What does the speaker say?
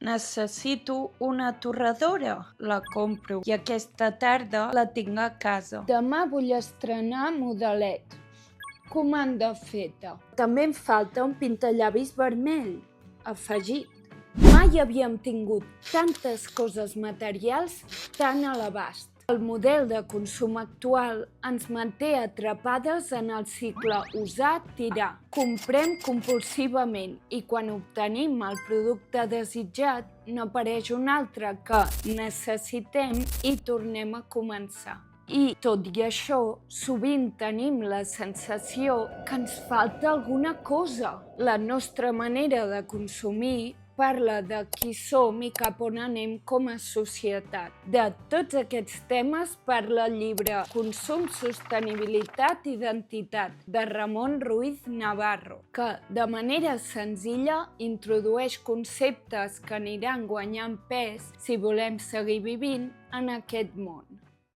Necessito una torradora. La compro i aquesta tarda la tinc a casa. Demà vull estrenar modelet. Comanda feta. També em falta un pintallavis vermell, afegit. Mai havíem tingut tantes coses materials tan a l'abast. El model de consum actual ens manté atrapades en el cicle usar-tirar. Comprem compulsivament i quan obtenim el producte desitjat no apareix un altre que necessitem i tornem a començar. I, tot i això, sovint tenim la sensació que ens falta alguna cosa. La nostra manera de consumir parla de qui som i cap on anem com a societat. De tots aquests temes parla el llibre Consum, sostenibilitat, identitat, de Ramon Ruiz Navarro, que de manera senzilla introdueix conceptes que aniran guanyant pes si volem seguir vivint en aquest món.